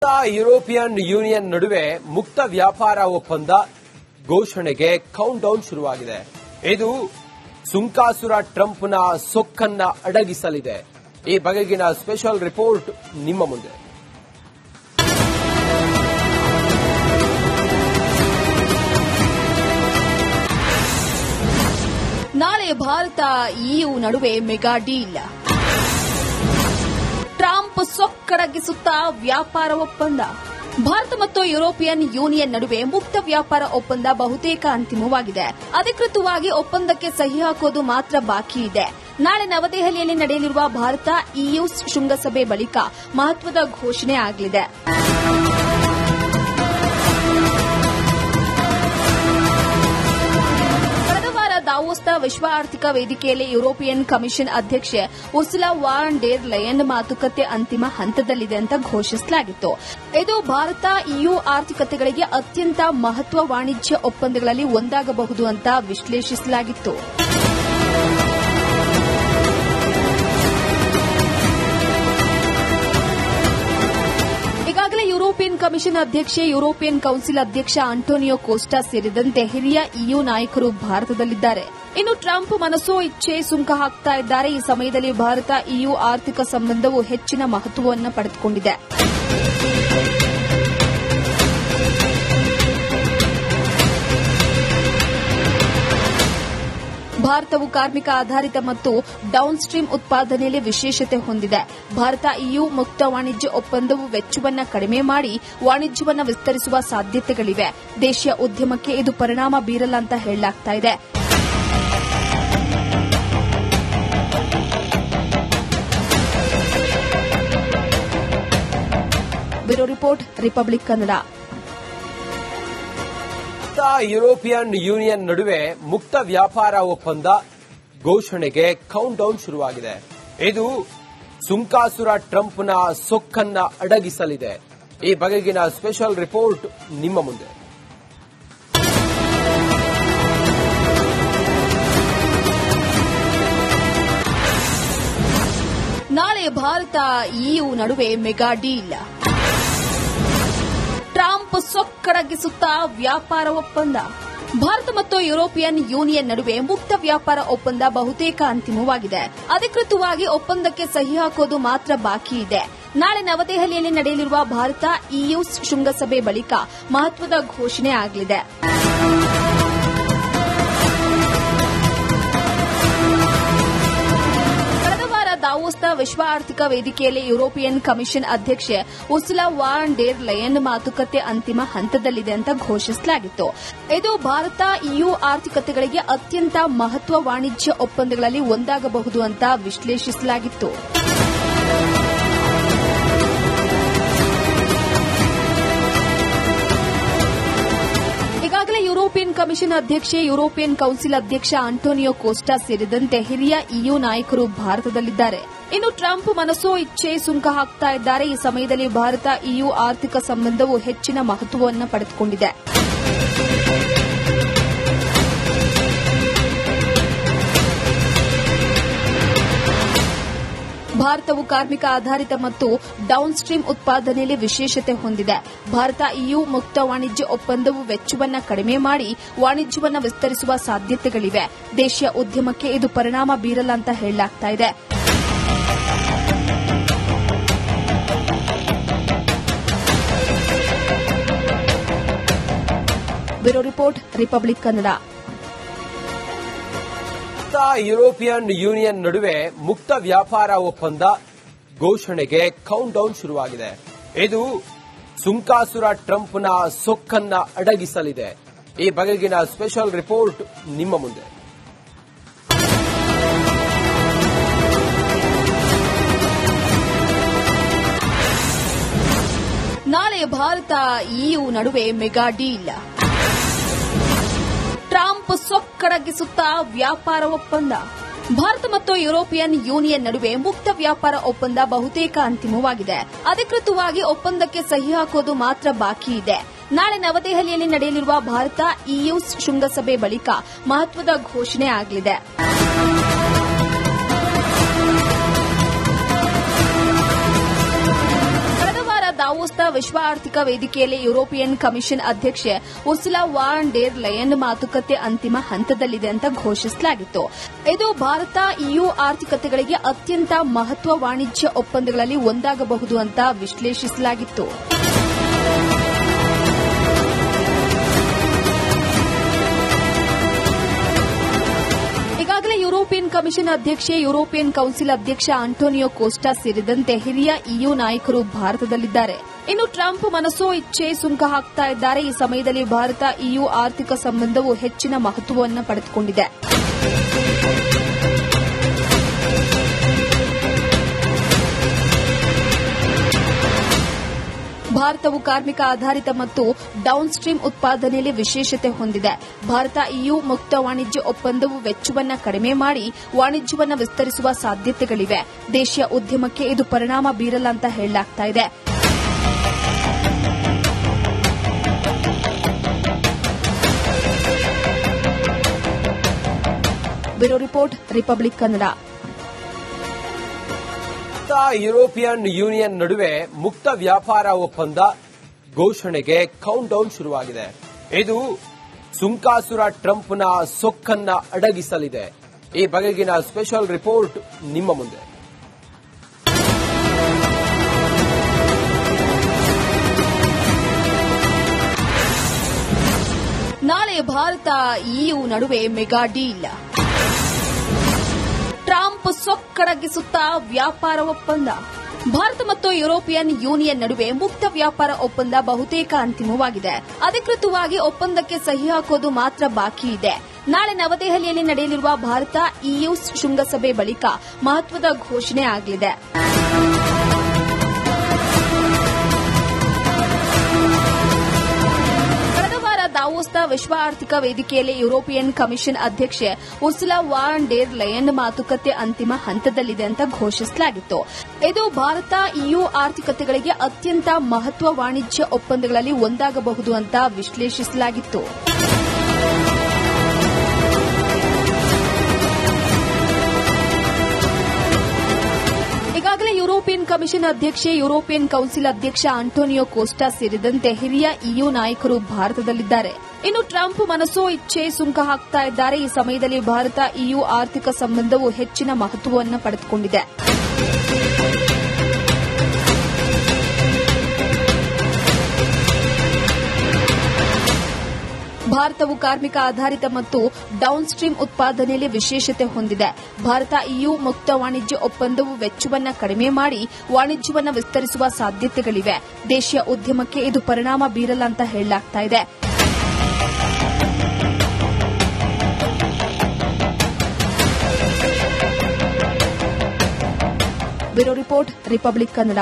European union ನಡುವೆ ಮುಕ್ತ ವ್ಯಾಪಾರ ಒಪ್ಪಂದ ಘೋಷಣೆಗೆ ಕೌಂಟ್ ಡೌನ್ ಶುರುವಾಗಿದೆ. ಇದು ಸುಂಕಾಸುರ ಟ್ರಂಪ್ನ ಸೊಕ್ಕನ್ನ ಅಡಗಿಸಲಿದೆ. ಈ ಬಗೆಗಿನ ಸ್ಪೆಷಲ್ ರಿಪೋರ್ಟ್ ನಿಮ್ಮ ಮುಂದೆ. ನಾಳೆ ಭಾರತ ಇಯು ನಡುವೆ ಮೆಗಾ ಡೀಲ್. ಟ್ರಂಪ್ ಸೊಕ್ಕಡಗಿಸುತ್ತಾ ವ್ಯಾಪಾರ ಒಪ್ಪಂದ. ಭಾರತ ಮತ್ತು ಯುರೋಪಿಯನ್ ಯೂನಿಯನ್ ನಡುವೆ ಮುಕ್ತ ವ್ಯಾಪಾರ ಒಪ್ಪಂದ ಬಹುತೇಕ ಅಂತಿಮವಾಗಿದೆ. ಅಧಿಕೃತವಾಗಿ ಒಪ್ಪಂದಕ್ಕೆ ಸಹಿ ಹಾಕೋದು ಮಾತ್ರ ಬಾಕಿ ಇದೆ. ನಾಳೆ ನವದೆಹಲಿಯಲ್ಲಿ ನಡೆಯಲಿರುವ ಭಾರತ ಇಯು ಶೃಂಗಸಭೆ ಬಳಿಕ ಮಹತ್ವದ ಘೋಷಣೆ ಆಗಲಿದೆ. ದಾವೋಸ್ನ ವಿಶ್ವ ಆರ್ಥಿಕ ವೇದಿಕೆಯಲ್ಲಿ ಯುರೋಪಿಯನ್ ಕಮಿಷನ್ ಅಧ್ಯಕ್ಷೆ ಉರ್ಸುಲಾ ವಾನ್ ಡೆರ್ ಲೆಯನ್ ಮಾತುಕತೆ ಅಂತಿಮ ಹಂತದಲ್ಲಿದೆ ಅಂತ ಘೋಷಿಸಲಾಗಿತ್ತು. ಇದು ಭಾರತ ಇಯು ಆರ್ಥಿಕತೆಗಳಿಗೆ ಅತ್ಯಂತ ಮಹತ್ವ ವಾಣಿಜ್ಯ ಒಪ್ಪಂದಗಳಲ್ಲಿ ಒಂದಾಗಬಹುದು ಅಂತ ವಿಶ್ಲೇಷಿಸಲಾಗಿತ್ತು. ಈಗಾಗಲೇ ಯುರೋಪಿಯನ್ ಕಮಿಷನ್ ಅಧ್ಯಕ್ಷೆ, ಯುರೋಪಿಯನ್ ಕೌನ್ಸಿಲ್ ಅಧ್ಯಕ್ಷ ಆಂಟೋನಿಯೋ ಕೋಸ್ಟಾ ಸೇರಿದಂತೆ ಹಿರಿಯ ಇಯು ನಾಯಕರು ಭಾರತದಲ್ಲಿದ್ದಾರೆ. ಇನ್ನು ಟ್ರಂಪ್ ಮನಸೋ ಇಚ್ಛೆ ಸುಂಕ ಹಾಕ್ತಾ ಇದ್ದಾರೆ. ಈ ಸಮಯದಲ್ಲಿ ಭಾರತ ಇಯು ಆರ್ಥಿಕ ಸಂಬಂಧವು ಹೆಚ್ಚಿನ ಮಹತ್ವವನ್ನು ಪಡೆದುಕೊಂಡಿದೆ. ಭಾರತವು ಕಾರ್ಮಿಕ ಆಧಾರಿತ ಮತ್ತು ಡೌನ್ ಸ್ಟ್ರೀಮ್ ಉತ್ಪಾದನೆಯಲ್ಲಿ ವಿಶೇಷತೆ ಹೊಂದಿದೆ. ಭಾರತ ಇಯು ಮುಕ್ತ ವಾಣಿಜ್ಯ ಒಪ್ಪಂದವು ವೆಚ್ಚವನ್ನು ಕಡಿಮೆ ಮಾಡಿ ವಾಣಿಜ್ಯವನ್ನು ವಿಸ್ತರಿಸುವ ಸಾಧ್ಯತೆಗಳಿವೆ. ದೇಶೀಯ ಉದ್ಯಮಕ್ಕೆ ಇದು ಪರಿಣಾಮ ಬೀರಲ್ಲ ಅಂತ ಹೇಳಲಾಗ್ತಾ ಇದೆ. Bureau report, republic Kannada. European union ನಡುವೆ ಮುಕ್ತ ವ್ಯಾಪಾರ ಒಪ್ಪಂದ ಘೋಷಣೆಗೆ ಕೌಂಟ್ ಡೌನ್ ಶುರುವಾಗಿದೆ. ಇದು ಸುಂಕಾಸುರ ಟ್ರಂಪ್ನ ಸೊಕ್ಕನ್ನ ಅಡಗಿಸಲಿದೆ. ಈ ಬಗೆಗಿನ ಸ್ಪೆಷಲ್ ರಿಪೋರ್ಟ್ ನಿಮ್ಮ ಮುಂದೆ. ನಾಳೆ ಭಾರತ ಇಯು ನಡುವೆ ಮೆಗಾ ಡೀಲ್. ಟ್ರಂಪ್ ಸೊಕ್ಕಡಗಿಸುತ್ತಾ ವ್ಯಾಪಾರ ಒಪ್ಪಂದ. ಭಾರತ ಮತ್ತು ಯುರೋಪಿಯನ್ ಯೂನಿಯನ್ ನಡುವೆ ಮುಕ್ತ ವ್ಯಾಪಾರ ಒಪ್ಪಂದ ಬಹುತೇಕ ಅಂತಿಮವಾಗಿದೆ. ಅಧಿಕೃತವಾಗಿ ಒಪ್ಪಂದಕ್ಕೆ ಸಹಿ ಹಾಕೋದು ಮಾತ್ರ ಬಾಕಿ ಇದೆ. ನಾಳೆ ನವದೆಹಲಿಯಲ್ಲಿ ನಡೆಯಲಿರುವ ಭಾರತ ಇಯು ಶೃಂಗಸಭೆ ಬಳಿಕ ಮಹತ್ವದ ಘೋಷಣೆ ಆಗಲಿದೆ. ದಾವೋಸ್ನ ವಿಶ್ವ ಆರ್ಥಿಕ ವೇದಿಕೆಯಲ್ಲಿ ಯುರೋಪಿಯನ್ ಕಮಿಷನ್ ಅಧ್ಯಕ್ಷೆ ಉರ್ಸುಲಾ ವಾನ್ ಡೆರ್ ಲೆಯನ್ ಮಾತುಕತೆ ಅಂತಿಮ ಹಂತದಲ್ಲಿದೆ ಅಂತ ಘೋಷಿಸಲಾಗಿತ್ತು. ಇದು ಭಾರತ ಇಯು ಆರ್ಥಿಕತೆಗಳಿಗೆ ಅತ್ಯಂತ ಮಹತ್ವ ವಾಣಿಜ್ಯ ಒಪ್ಪಂದಗಳಲ್ಲಿ ಒಂದಾಗಬಹುದು ಅಂತ ವಿಶ್ಲೇಷಿಸಲಾಗಿತ್ತು. ಈಗಾಗಲೇ ಯುರೋಪಿಯನ್ ಕಮಿಷನ್ ಅಧ್ಯಕ್ಷೆ, ಯುರೋಪಿಯನ್ ಕೌನ್ಸಿಲ್ ಅಧ್ಯಕ್ಷ ಆಂಟೋನಿಯೋ ಕೋಸ್ಟಾ ಸೇರಿದಂತೆ ಹಿರಿಯ ಇಯು ನಾಯಕರು ಭಾರತದಲ್ಲಿದ್ದಾರೆ. ಇನ್ನು ಟ್ರಂಪ್ ಮನಸೋ ಇಚ್ಛೆ ಸುಂಕ ಹಾಕ್ತಾ ಇದ್ದಾರೆ. ಈ ಸಮಯದಲ್ಲಿ ಭಾರತ ಇಯು ಆರ್ಥಿಕ ಸಂಬಂಧವು ಹೆಚ್ಚಿನ ಮಹತ್ವವನ್ನು ಪಡೆದುಕೊಂಡಿದೆ. ಭಾರತವು ಕಾರ್ಮಿಕ ಆಧಾರಿತ ಮತ್ತು ಡೌನ್ ಸ್ಟ್ರೀಮ್ ಉತ್ಪಾದನೆಯಲ್ಲಿ ವಿಶೇಷತೆ ಹೊಂದಿದೆ. ಭಾರತ ಇಯು ಮುಕ್ತ ವಾಣಿಜ್ಯ ಒಪ್ಪಂದವು ವೆಚ್ಚವನ್ನು ಕಡಿಮೆ ಮಾಡಿ ವಾಣಿಜ್ಯವನ್ನು ವಿಸ್ತರಿಸುವ ಸಾಧ್ಯತೆಗಳಿವೆ. ದೇಶೀಯ ಉದ್ಯಮಕ್ಕೆ ಇದು ಪರಿಣಾಮ ಬೀರಲ್ಲ ಅಂತ ಹೇಳಲಾಗ್ತಾ ಇದೆ. Bureau report, republic Kannada. European union ನಡುವೆ ಮುಕ್ತ ವ್ಯಾಪಾರ ಒಪ್ಪಂದ ಘೋಷಣೆಗೆ ಕೌಂಟ್ ಡೌನ್ ಶುರುವಾಗಿದೆ. ಇದು ಸುಂಕಾಸುರ ಟ್ರಂಪ್ನ ಸೊಕ್ಕನ್ನ ಅಡಗಿಸಲಿದೆ. ಈ ಬಗೆಗಿನ ಸ್ಪೆಷಲ್ ರಿಪೋರ್ಟ್ ನಿಮ್ಮ ಮುಂದೆ. ನಾಳೆ ಭಾರತ ಇಯು ನಡುವೆ ಮೆಗಾ ಡೀಲ್. ಟ್ರಂಪ್ ಸೊಕ್ಕಡಗಿಸುತ್ತಾ ವ್ಯಾಪಾರ ಒಪ್ಪಂದ. ಭಾರತ ಮತ್ತು ಯುರೋಪಿಯನ್ ಯೂನಿಯನ್ ನಡುವೆ ಮುಕ್ತ ವ್ಯಾಪಾರ ಒಪ್ಪಂದ ಬಹುತೇಕ ಅಂತಿಮವಾಗಿದೆ. ಅಧಿಕೃತವಾಗಿ ಒಪ್ಪಂದಕ್ಕೆ ಸಹಿ ಹಾಕೋದು ಮಾತ್ರ ಬಾಕಿ ಇದೆ. ನಾಳೆ ನವದೆಹಲಿಯಲ್ಲಿ ನಡೆಯಲಿರುವ ಭಾರತ ಇಯು ಶೃಂಗಸಭೆ ಬಳಿಕ ಮಹತ್ವದ ಘೋಷಣೆ ಆಗಲಿದೆ. ದಾವೋಸ್ನ ವಿಶ್ವ ಆರ್ಥಿಕ ವೇದಿಕೆಯಲ್ಲಿ ಯುರೋಪಿಯನ್ ಕಮಿಷನ್ ಅಧ್ಯಕ್ಷೆ ಉರ್ಸುಲಾ ವಾನ್ ಡೆರ್ ಲೆಯನ್ ಮಾತುಕತೆ ಅಂತಿಮ ಹಂತದಲ್ಲಿದೆ ಅಂತ ಘೋಷಿಸಲಾಗಿತ್ತು. ಇದು ಭಾರತ ಇಯು ಆರ್ಥಿಕತೆಗಳಿಗೆ ಅತ್ಯಂತ ಮಹತ್ವ ವಾಣಿಜ್ಯ ಒಪ್ಪಂದಗಳಲ್ಲಿ ಒಂದಾಗಬಹುದು ಅಂತ ವಿಶ್ಲೇಷಿಸಲಾಗಿತ್ತು. ಈಗಾಗಲೇ ಯುರೋಪಿಯನ್ ಕಮಿಷನ್ ಅಧ್ಯಕ್ಷೆ, ಯುರೋಪಿಯನ್ ಕೌನ್ಸಿಲ್ ಅಧ್ಯಕ್ಷ ಆಂಟೋನಿಯೋ ಕೋಸ್ಟಾ ಸೇರಿದಂತೆ ಹಿರಿಯ ಇಯು ನಾಯಕರು ಭಾರತದಲ್ಲಿದ್ದಾರೆ. ಇನ್ನು ಟ್ರಂಪ್ ಮನಸೋ ಇಚ್ಛೆ ಸುಂಕ ಹಾಕ್ತಾ ಇದ್ದಾರೆ. ಈ ಸಮಯದಲ್ಲಿ ಭಾರತ ಇಯು ಆರ್ಥಿಕ ಸಂಬಂಧವು ಹೆಚ್ಚಿನ ಮಹತ್ವವನ್ನು ಪಡೆದುಕೊಂಡಿದೆ. ಭಾರತವು ಕಾರ್ಮಿಕ ಆಧಾರಿತ ಮತ್ತು ಡೌನ್ ಸ್ಟ್ರೀಮ್ ಉತ್ಪಾದನೆಯಲ್ಲಿ ವಿಶೇಷತೆ ಹೊಂದಿದೆ. ಭಾರತ ಇಯು ಮುಕ್ತ ವಾಣಿಜ್ಯ ಒಪ್ಪಂದವು ವೆಚ್ಚವನ್ನು ಕಡಿಮೆ ಮಾಡಿ ವಾಣಿಜ್ಯವನ್ನು ವಿಸ್ತರಿಸುವ ಸಾಧ್ಯತೆಗಳಿವೆ. ದೇಶೀಯ ಉದ್ಯಮಕ್ಕೆ ಇದು ಪರಿಣಾಮ ಬೀರಲ್ಲ ಅಂತ ಹೇಳಲಾಗುತ್ತಿದೆ. Bureau report, republic Kannada. European union ನಡುವೆ ಮುಕ್ತ ವ್ಯಾಪಾರ ಒಪ್ಪಂದ ಘೋಷಣೆಗೆ ಕೌಂಟ್ ಡೌನ್ ಶುರುವಾಗಿದೆ. ಇದು ಸುಂಕಾಸುರ ಟ್ರಂಪ್ನ ಸೊಕ್ಕನ್ನ ಅಡಗಿಸಲಿದೆ. ಈ ಬಗೆಗಿನ ಸ್ಪೆಷಲ್ ರಿಪೋರ್ಟ್ ನಿಮ್ಮ ಮುಂದೆ. ನಾಳೆ ಭಾರತ ಇಯು ನಡುವೆ ಮೆಗಾ ಡೀಲ್. ಟ್ರಂಪ್ ಸೊಕ್ಕಡಗಿಸುತ್ತಾ ವ್ಯಾಪಾರ ಒಪ್ಪಂದ. ಭಾರತ ಮತ್ತು ಯುರೋಪಿಯನ್ ಯೂನಿಯನ್ ನಡುವೆ ಮುಕ್ತ ವ್ಯಾಪಾರ ಒಪ್ಪಂದ ಬಹುತೇಕ ಅಂತಿಮವಾಗಿದೆ. ಅಧಿಕೃತವಾಗಿ ಒಪ್ಪಂದಕ್ಕೆ ಸಹಿ ಹಾಕೋದು ಮಾತ್ರ ಬಾಕಿ ಇದೆ. ನಾಳೆ ನವದೆಹಲಿಯಲ್ಲಿ ನಡೆಯಲಿರುವ ಭಾರತ ಇಯು ಶೃಂಗಸಭೆ ಬಳಿಕ ಮಹತ್ವದ ಘೋಷಣೆ ಆಗಲಿದೆ. ದಾವೋಸ್ನ ವಿಶ್ವ ಆರ್ಥಿಕ ವೇದಿಕೆಯಲ್ಲಿ ಯುರೋಪಿಯನ್ ಕಮಿಷನ್ ಅಧ್ಯಕ್ಷೆ ಉರ್ಸುಲಾ ವಾನ್ ಡೆರ್ ಲೆಯನ್ ಮಾತುಕತೆ ಅಂತಿಮ ಹಂತದಲ್ಲಿದೆ ಅಂತ ಘೋಷಿಸಲಾಗಿತ್ತು. ಇದು ಭಾರತ ಇಯು ಆರ್ಥಿಕತೆಗಳಿಗೆ ಅತ್ಯಂತ ಮಹತ್ವ ವಾಣಿಜ್ಯ ಒಪ್ಪಂದಗಳಲ್ಲಿ ಒಂದಾಗಬಹುದು ಅಂತ ವಿಶ್ಲೇಷಿಸಲಾಗಿತ್ತು. ಈಗಾಗಲೇ ಯುರೋಪಿಯನ್ ಕಮಿಷನ್ ಅಧ್ಯಕ್ಷೆ, ಯುರೋಪಿಯನ್ ಕೌನ್ಸಿಲ್ ಅಧ್ಯಕ್ಷ ಆಂಟೋನಿಯೋ ಕೋಸ್ಟಾ ಸೇರಿದಂತೆ ಹಿರಿಯ ಇಯು ನಾಯಕರು ಭಾರತದಲ್ಲಿದ್ದಾರೆ. ಇನ್ನು ಟ್ರಂಪ್ ಮನಸೋ ಇಚ್ಛೆ ಸುಂಕ ಹಾಕ್ತಾ ಇದ್ದಾರೆ. ಈ ಸಮಯದಲ್ಲಿ ಭಾರತ ಇಯು ಆರ್ಥಿಕ ಸಂಬಂಧವು ಹೆಚ್ಚಿನ ಮಹತ್ವವನ್ನು ಪಡೆದುಕೊಂಡಿದೆ. ಭಾರತವು ಕಾರ್ಮಿಕ ಆಧಾರಿತ ಮತ್ತು ಡೌನ್ ಸ್ಟ್ರೀಮ್ ಉತ್ಪಾದನೆಯಲ್ಲಿ ವಿಶೇಷತೆ ಹೊಂದಿದೆ. ಭಾರತ ಇಯು ಮುಕ್ತ ವಾಣಿಜ್ಯ ಒಪ್ಪಂದವು ವೆಚ್ಚವನ್ನು ಕಡಿಮೆ ಮಾಡಿ ವಾಣಿಜ್ಯವನ್ನು ವಿಸ್ತರಿಸುವ ಸಾಧ್ಯತೆಗಳಿವೆ. ದೇಶೀಯ ಉದ್ಯಮಕ್ಕೆ ಇದು ಪರಿಣಾಮ ಬೀರಲ್ಲ ಅಂತ ಹೇಳಲಾಗುತ್ತಿದೆ. Bureau report, republic Kannada.